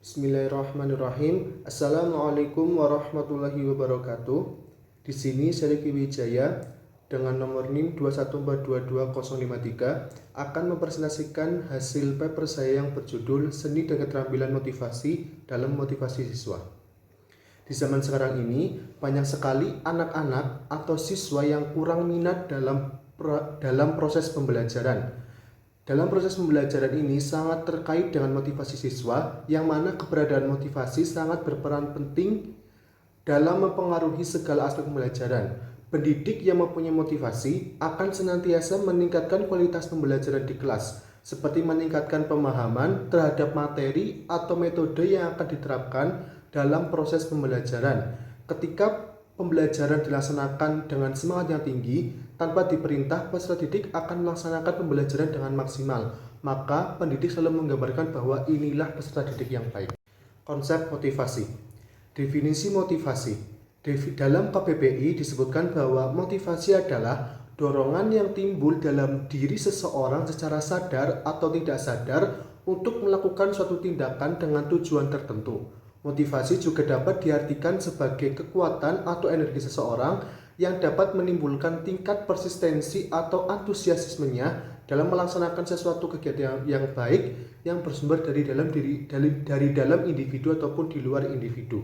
Bismillahirrahmanirrahim. Assalamualaikum warahmatullahi wabarakatuh. Di sini saya Riki Wijaya dengan nomor NIM 214220053 akan mempresentasikan hasil paper saya yang berjudul Seni dan Keterampilan Motivasi dalam Motivasi Siswa. Di zaman sekarang ini banyak sekali anak-anak atau siswa yang kurang minat dalam proses pembelajaran. Dalam proses pembelajaran ini sangat terkait dengan motivasi siswa, yang mana keberadaan motivasi sangat berperan penting dalam mempengaruhi segala aspek pembelajaran. Pendidik yang mempunyai motivasi akan senantiasa meningkatkan kualitas pembelajaran di kelas, seperti meningkatkan pemahaman terhadap materi atau metode yang akan diterapkan dalam proses pembelajaran. Ketika pembelajaran dilaksanakan dengan semangat yang tinggi, tanpa diperintah, peserta didik akan melaksanakan pembelajaran dengan maksimal. Maka pendidik selalu menggambarkan bahwa inilah peserta didik yang baik. Konsep motivasi. Definisi motivasi. Dalam KBBI disebutkan bahwa motivasi adalah dorongan yang timbul dalam diri seseorang secara sadar atau tidak sadar untuk melakukan suatu tindakan dengan tujuan tertentu. Motivasi juga dapat diartikan sebagai kekuatan atau energi seseorang yang dapat menimbulkan tingkat persistensi atau antusiasmenya dalam melaksanakan sesuatu kegiatan yang baik yang bersumber dari dalam individu ataupun di luar individu.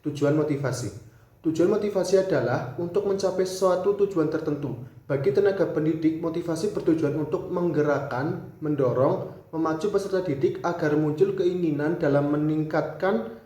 Tujuan motivasi. Tujuan motivasi adalah untuk mencapai suatu tujuan tertentu. Bagi tenaga pendidik, motivasi bertujuan untuk menggerakkan, mendorong, memacu peserta didik agar muncul keinginan dalam meningkatkan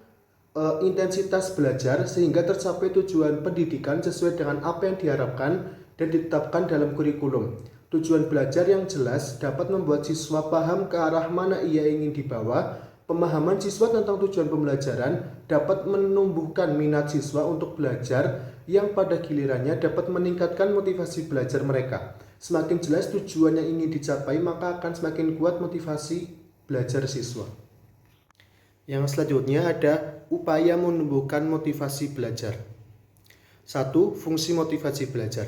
intensitas belajar sehingga tercapai tujuan pendidikan sesuai dengan apa yang diharapkan dan ditetapkan dalam kurikulum. Tujuan belajar yang jelas dapat membuat siswa paham ke arah mana ia ingin dibawa. Pemahaman siswa tentang tujuan pembelajaran dapat menumbuhkan minat siswa untuk belajar yang pada gilirannya dapat meningkatkan motivasi belajar mereka. Semakin jelas tujuan yang ingin dicapai, maka akan semakin kuat motivasi belajar siswa. Yang selanjutnya ada upaya menumbuhkan motivasi belajar. 1. Fungsi motivasi belajar.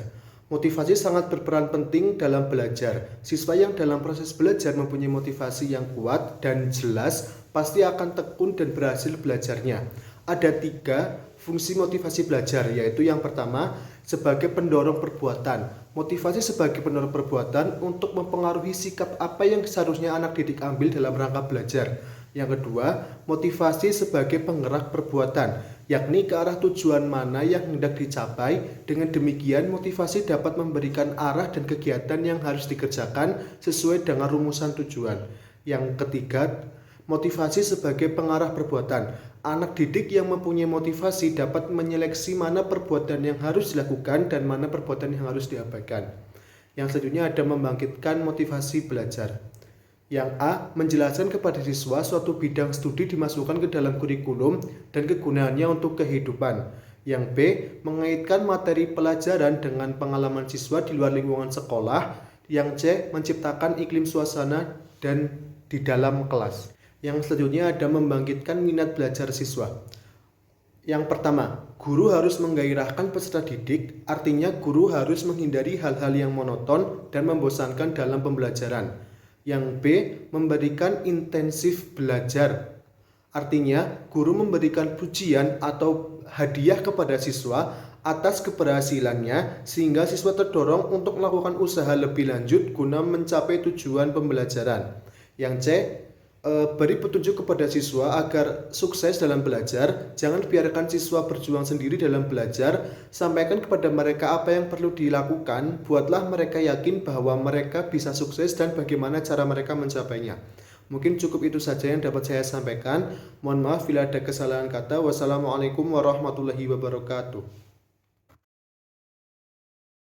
Motivasi sangat berperan penting dalam belajar. Siswa yang dalam proses belajar mempunyai motivasi yang kuat dan jelas pasti akan tekun dan berhasil belajarnya. Ada 3 fungsi motivasi belajar, yaitu yang pertama sebagai pendorong perbuatan. Motivasi sebagai pendorong perbuatan untuk mempengaruhi sikap apa yang seharusnya anak didik ambil dalam rangka belajar. Yang kedua, motivasi sebagai penggerak perbuatan, yakni ke arah tujuan mana yang hendak dicapai. Dengan demikian, motivasi dapat memberikan arah dan kegiatan yang harus dikerjakan sesuai dengan rumusan tujuan. Yang ketiga, motivasi sebagai pengarah perbuatan. Anak didik yang mempunyai motivasi dapat menyeleksi mana perbuatan yang harus dilakukan dan mana perbuatan yang harus diabaikan. Yang selanjutnya ada membangkitkan motivasi belajar. Yang A. Menjelaskan kepada siswa suatu bidang studi dimasukkan ke dalam kurikulum dan kegunaannya untuk kehidupan. Yang B. Mengaitkan materi pelajaran dengan pengalaman siswa di luar lingkungan sekolah. Yang C. Menciptakan iklim suasana dan di dalam kelas. Yang selanjutnya ada membangkitkan minat belajar siswa. Yang pertama, guru harus menggairahkan peserta didik, artinya guru harus menghindari hal-hal yang monoton dan membosankan dalam pembelajaran. Yang B. Memberikan intensif belajar. Artinya, guru memberikan pujian atau hadiah kepada siswa atas keberhasilannya sehingga siswa terdorong untuk melakukan usaha lebih lanjut guna mencapai tujuan pembelajaran. Yang C. Beri petunjuk kepada siswa agar sukses dalam belajar. Jangan biarkan siswa berjuang sendiri dalam belajar. Sampaikan kepada mereka apa yang perlu dilakukan. Buatlah mereka yakin bahwa mereka bisa sukses dan bagaimana cara mereka mencapainya. Mungkin cukup itu saja yang dapat saya sampaikan. Mohon maaf bila ada kesalahan kata. Wassalamualaikum warahmatullahi wabarakatuh.